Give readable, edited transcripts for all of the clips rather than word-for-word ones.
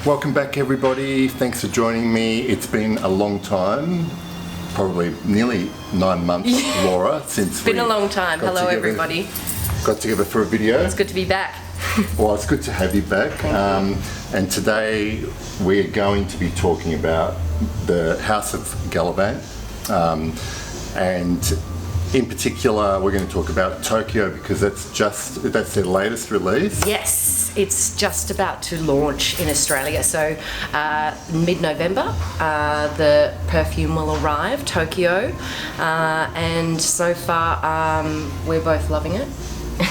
Welcome back, everybody. Thanks for joining me. It's been a long time, probably nearly 9 months, Laura, since it's been a long time. Hello, everybody. Got together for a video. It's good to be back. Well, it's good to have you back. And today we're going to be talking about the House of Galavant, and in particular we're going to talk about Tokyo because that's their latest release. Yes, it's just about to launch in Australia. So mid-November, the perfume will arrive, Tokyo, and so far we're both loving it.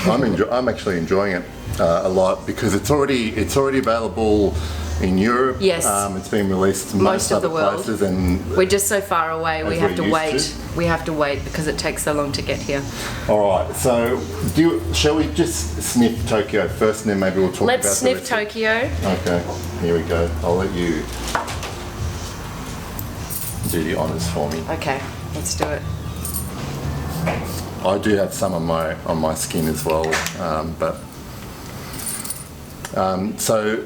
I'm actually enjoying it a lot because it's already available in Europe. Yes. It's been released in most of the other world. places, and we're just so far away. We have to wait. We have to wait because it takes so long to get here. All right. So, shall we just sniff Tokyo first, and then maybe we'll talk about. Let's sniff Tokyo. Okay. Here we go. I'll let you do the honours for me. Okay. Let's do it. I do have some on my skin as well, so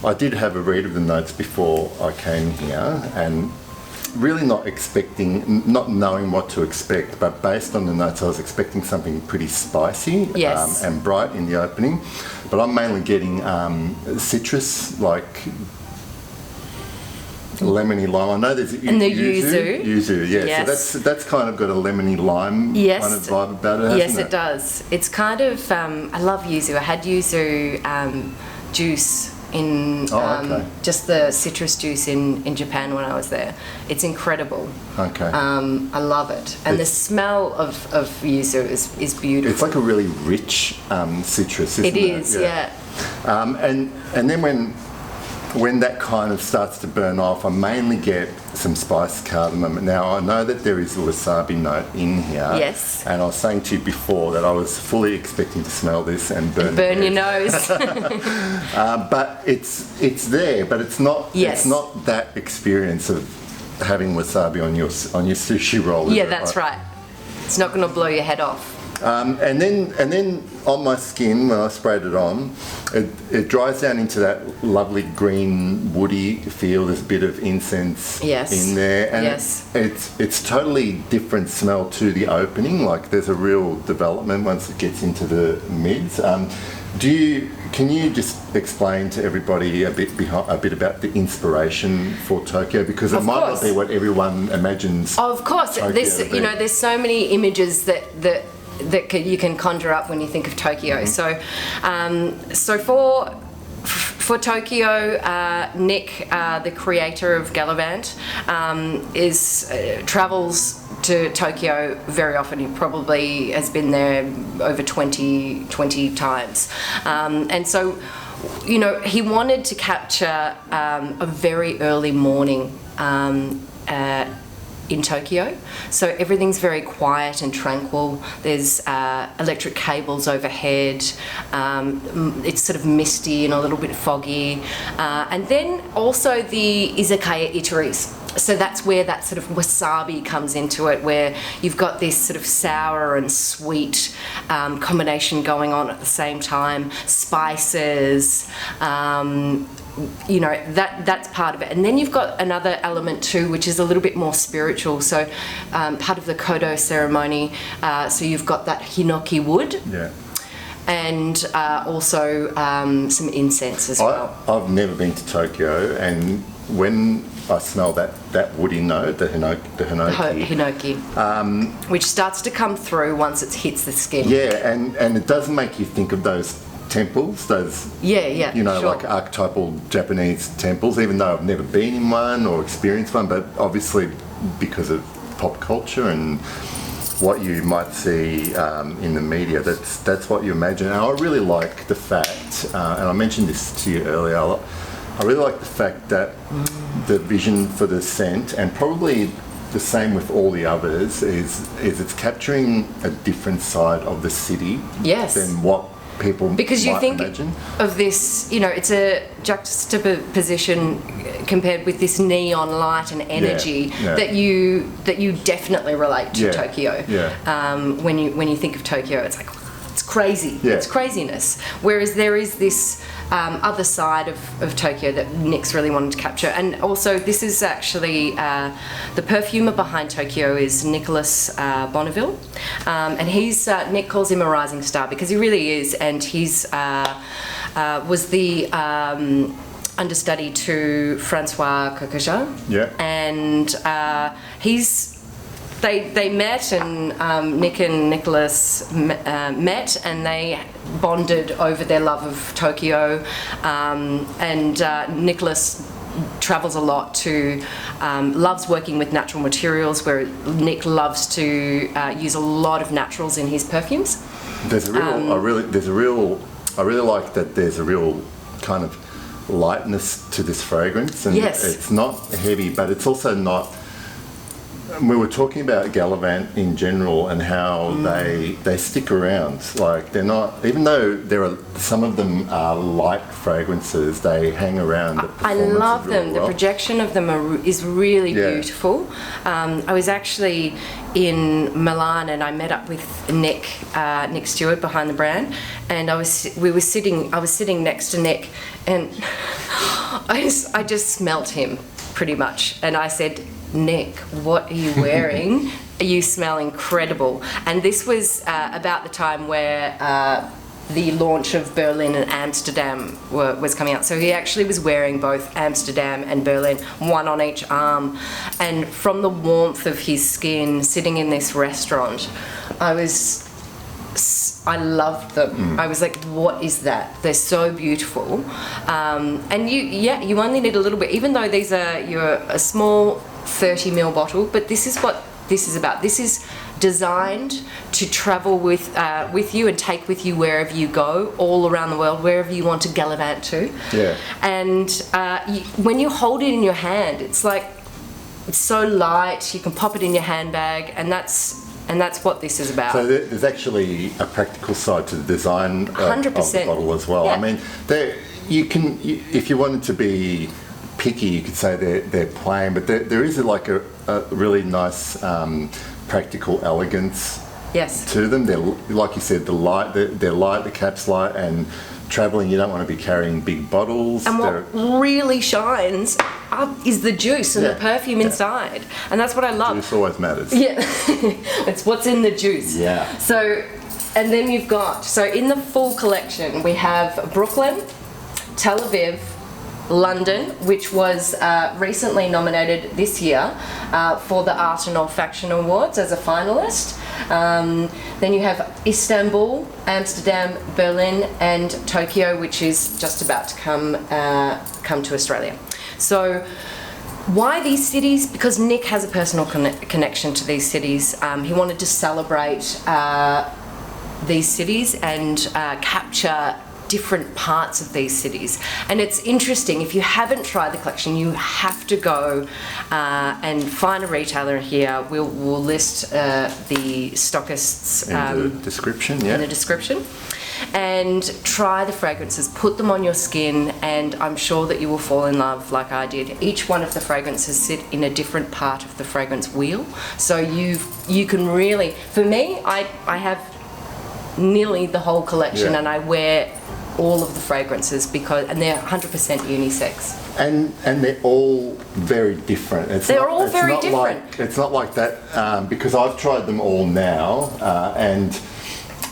I did have a read of the notes before I came here, and really not knowing what to expect, but based on the notes I was expecting something pretty spicy. Yes. And bright in the opening, but I'm mainly getting citrus, like lemony lime. I know there's and the yuzu. Yeah. Yes. So that's kind of got a lemony lime kind of vibe about it. Yes, it does. It's kind of I love yuzu. I had yuzu juice in just the citrus juice in Japan when I was there. It's incredible. Okay. I love it, and the smell of yuzu is beautiful. It's like a really rich citrus, isn't it? It is, yeah. And then when that kind of starts to burn off, I mainly get some spiced cardamom. Now, I know that there is a wasabi note in here. Yes. And I was saying to you before that I was fully expecting to smell this and burn your nose. But it's there, but it's not. Yes. It's not that experience of having wasabi on your sushi roll. Yeah, that's right. It's not going to blow your head off. And then on my skin, when I sprayed it on, it dries down into that lovely green woody feel. There's a bit of incense in there, and it's totally different smell to the opening. Like there's a real development once it gets into the mids. Can you just explain to everybody a bit about the inspiration for Tokyo, because it might not be what everyone imagines. Of course, there's so many images that you can conjure up when you think of Tokyo. Mm-hmm. So for Tokyo, Nick, the creator of Galavant, travels to Tokyo very often. He probably has been there over 20 times, and so he wanted to capture a very early morning in Tokyo. So everything's very quiet and tranquil. There's electric cables overhead. It's sort of misty and a little bit foggy. And then also the izakaya eateries. So that's where that sort of wasabi comes into it, where you've got this sort of sour and sweet combination going on at the same time. Spices, that's part of it. And then you've got another element too, which is a little bit more spiritual. So part of the kodo ceremony, so you've got that hinoki wood. Yeah. And also some incense as well. I've never been to Tokyo, and when I smell that woody note, the hinoki, which starts to come through once it hits the skin. Yeah, and it does make you think of those temples, those like archetypal Japanese temples, even though I've never been in one or experienced one, but obviously because of pop culture and what you might see in the media, that's what you imagine. And I really like the fact, and I mentioned this to you earlier, I really like the fact that the vision for the scent, and probably the same with all the others, is it's capturing a different side of the city than what people because you think imagine. Of this, it's a juxtaposition compared with this neon light and energy that you definitely relate to Tokyo. Yeah. When you think of Tokyo, it's like it's crazy. Yeah. It's craziness. Whereas there is this other side of Tokyo that Nick's really wanted to capture. And also, this is actually the perfumer behind Tokyo is Nicholas Bonneville, and he's Nick calls him a rising star because he really is, and he's was the understudy to Francois Coqueja. Yeah. And they met, and Nick and Nicholas met, and they bonded over their love of Tokyo. And Nicholas travels a lot loves working with natural materials, where Nick loves to use a lot of naturals in his perfumes. There's a real, I really like that there's a real kind of lightness to this fragrance, and yes. It's not heavy, but it's also not. We were talking about Galavant in general and how they stick around. Like, they're not, even though some of them are light fragrances, they hang around. I love them. Well. The projection of them is really beautiful. I was actually in Milan and I met up with Nick Stewart behind the brand, and I was sitting next to Nick, and I just smelt him pretty much, and I said, Nick, what are you wearing? You smell incredible. And this was about the time where the launch of Berlin and Amsterdam was coming out. So he actually was wearing both Amsterdam and Berlin, one on each arm. And from the warmth of his skin, sitting in this restaurant, I loved them. I was like, what is that? They're so beautiful. And you only need a little bit, even though you're a small 30ml bottle, but this is what this is about. This is designed to travel with you and take with you wherever you go, all around the world, wherever you want to Galavant to. Yeah. And when you hold it in your hand, it's so light. You can pop it in your handbag, and that's what this is about. So there's actually a practical side to the design of the bottle as well. Yeah. I mean, if you wanted to be picky, you could say they're plain, but there is like a really nice practical elegance to them. They're, like you said, they're light, the cap's light, and travelling, you don't want to be carrying big bottles. And what really shines up is the juice and the perfume inside, and that's what I love. Juice always matters. Yeah, it's what's in the juice. Yeah. So, and then you've got, in the full collection, we have Brooklyn, Tel Aviv, London, which was recently nominated this year for the Art and Olfaction Awards as a finalist. Then you have Istanbul, Amsterdam, Berlin, and Tokyo, which is just about to come to Australia. So why these cities? Because Nick has a personal connection to these cities. He wanted to celebrate these cities and capture different parts of these cities. And it's interesting, if you haven't tried the collection, you have to go and find a retailer here. We'll list the Stockists in the description, in the description, and try the fragrances, put them on your skin, and I'm sure that you will fall in love like I did. Each one of the fragrances sit in a different part of the fragrance wheel, so you can really, for me, I have nearly the whole collection, and I wear all of the fragrances and they're 100% unisex. And they're all very different. They're all very different. It's not like that, because I've tried them all now, and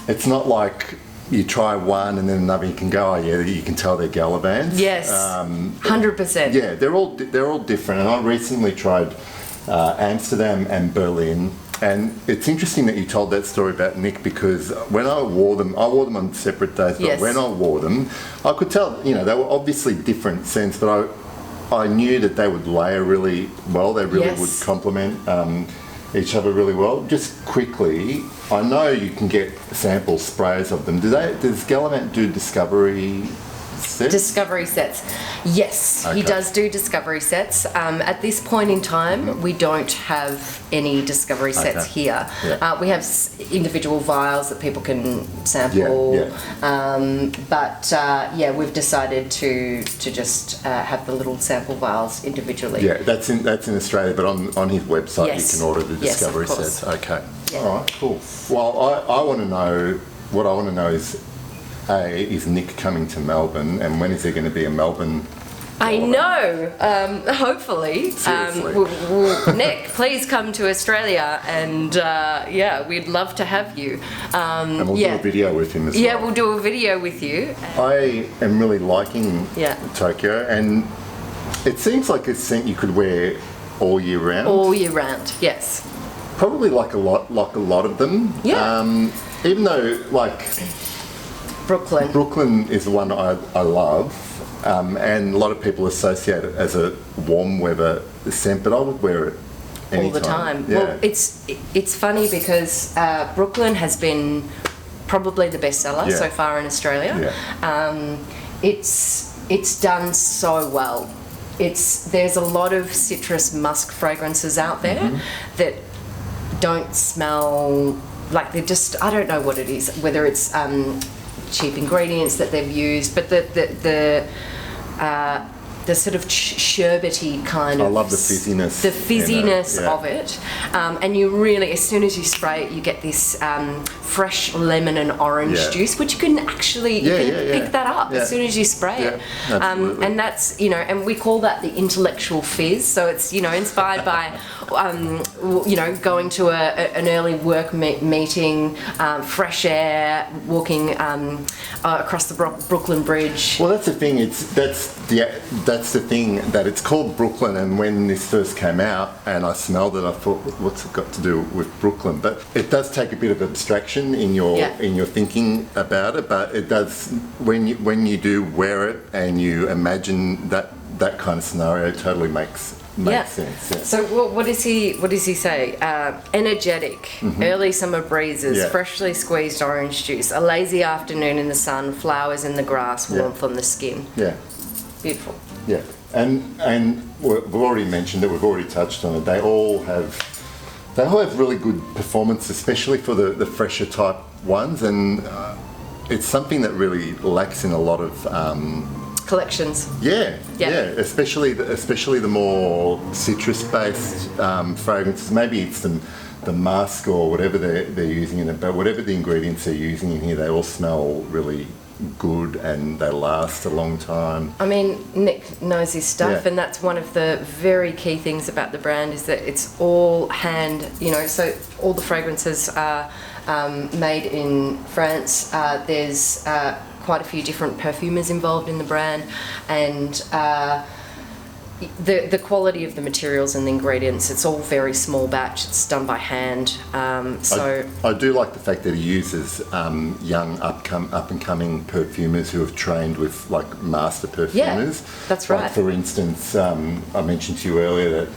it's not like you try one and then another you can go, you can tell they're Galavants. Yes, 100%. Yeah, they're all different. And I recently tried Amsterdam and Berlin. And it's interesting that you told that story about Nick, because when I wore them on separate days, but when I wore them, I could tell, they were obviously different scents, but I knew that they would layer really well. They really would complement each other really well. Just quickly, I know you can get sample sprays of them. Does Galavant do discovery sets? Discovery sets. Yes, he does do discovery sets. At this point in time, we don't have any discovery sets here. Yeah. We have individual vials that people can sample. But we've decided to just have the little sample vials individually. Yeah, that's in Australia, but on his website you can order the discovery sets. Okay. Yeah. All right, cool. Well, I want to know what I want to know is, is Nick coming to Melbourne, and when is there going to be a Melbourne? I know. Hopefully, Nick, please come to Australia, and we'd love to have you. And we'll do a video with him as well. Yeah, we'll do a video with you. I am really liking Tokyo, and it seems like a scent you could wear all year round. All year round, yes. Probably like a lot of them. Yeah. Even though Brooklyn is the one I love. And a lot of people associate it as a warm weather scent, but I would wear it anytime. All the time. Yeah. Well, it's funny because Brooklyn has been probably the best seller so far in Australia. Yeah. It's done so well. There's a lot of citrus musk fragrances out there that don't smell like they're just, I don't know what it is, whether it's cheap ingredients that they've used, but the sort of sherbety kind of... I love the fizziness. The fizziness of it. And you really, as soon as you spray it, you get this fresh lemon and orange juice, which you can actually pick that up as soon as you spray it. And that's, and we call that the intellectual fizz. So it's, inspired by, going to an early work meeting, fresh air, walking across the Brooklyn Bridge. Well, that's the thing. That's the thing, that it's called Brooklyn, and when this first came out and I smelled it, I thought, what's it got to do with Brooklyn? But it does take a bit of abstraction in your thinking about it, but it does, when you do wear it and you imagine that kind of scenario, totally makes sense. Yeah. So what does he say? Energetic, early summer breezes, freshly squeezed orange juice, a lazy afternoon in the sun, flowers in the grass, warmth on the skin. Yeah. Beautiful. Yeah, and we've already mentioned it, we've already touched on it, they all have really good performance, especially for the fresher type ones, and it's something that really lacks in a lot of collections. Yeah, especially the more citrus-based fragrances. Maybe it's the musk or whatever they're using in it, but whatever the ingredients they're using in here, they all smell really good and they last a long time. I mean, Nick knows his stuff, and that's one of the very key things about the brand, is that it's all hand, so all the fragrances are made in France. There's quite a few different perfumers involved in the brand, and the quality of the materials and the ingredients, it's all very small batch, it's done by hand. I do like the fact that he uses young up and coming perfumers who have trained with master perfumers. Yeah, that's right. For instance, I mentioned to you earlier that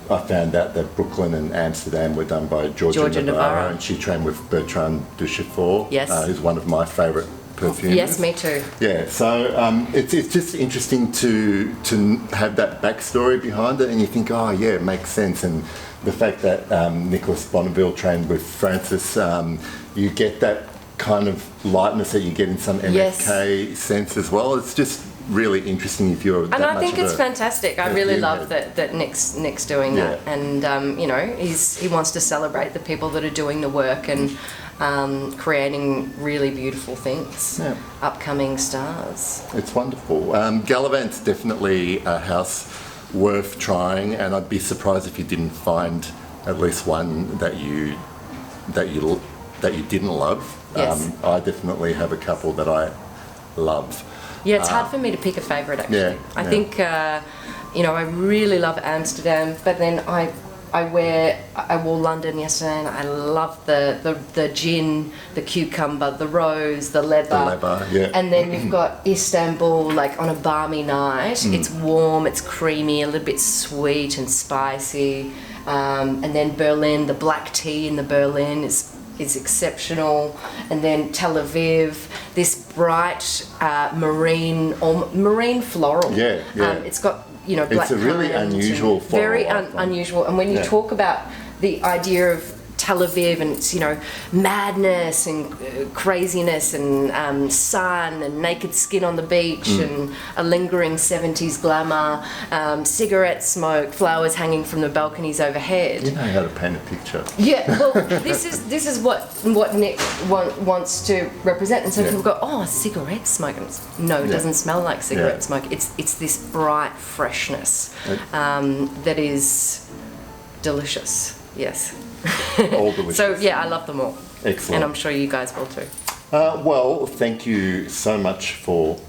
I found out that Brooklyn and Amsterdam were done by Georgia Navarro, and she trained with Bertrand Duchefort, who's one of my favourite perfumers. Yes, me too. Yeah, so it's just interesting to have that backstory behind it, and you think, it makes sense. And the fact that Nicolas Bonneville trained with Francis, you get that kind of lightness that you get in some MFK scents as well. It's just really interesting if you're that and I think it's fantastic. I really love that Nick's doing that, and he wants to celebrate the people that are doing the work and creating really beautiful things, upcoming stars. It's wonderful. Galavant's definitely a house worth trying, and I'd be surprised if you didn't find at least one that you didn't love. Yes. I definitely have a couple that I love. Yeah, it's hard for me to pick a favourite, actually. I think, I really love Amsterdam, but then I wore London yesterday, and I love the gin, the cucumber, the rose, the leather. And then you've got Istanbul, on a balmy night. It's warm, it's creamy, a little bit sweet and spicy. And then Berlin, the black tea in the Berlin is exceptional. And then Tel Aviv, this bright marine floral. It's got black. It's a really unusual floral. Very unusual. And when you talk about the idea of Tel Aviv, and it's, you know, madness and craziness and sun and naked skin on the beach and a lingering 70s glamour, cigarette smoke, flowers hanging from the balconies overhead. You know how to paint a picture. Yeah, well, this is what Nick wants to represent, and so people go, oh, cigarette smoke. And no, it doesn't smell like cigarette smoke. It's this bright freshness that is delicious. Yes. All delicious. So yeah, I love them all. Excellent. And I'm sure you guys will too. Well, thank you so much for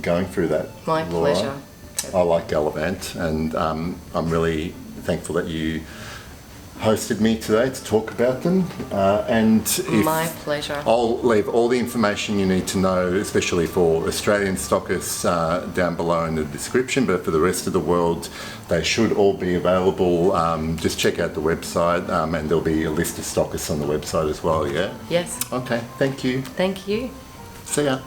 going through that. My Laura. pleasure. I like Galavant, and I'm really thankful that you hosted me today to talk about them. My pleasure. I'll leave all the information you need to know, especially for Australian stockists, down below in the description, but for the rest of the world, they should all be available. Just check out the website, and there'll be a list of stockists on the website as well, yeah? Yes. Okay, thank you. Thank you. See ya.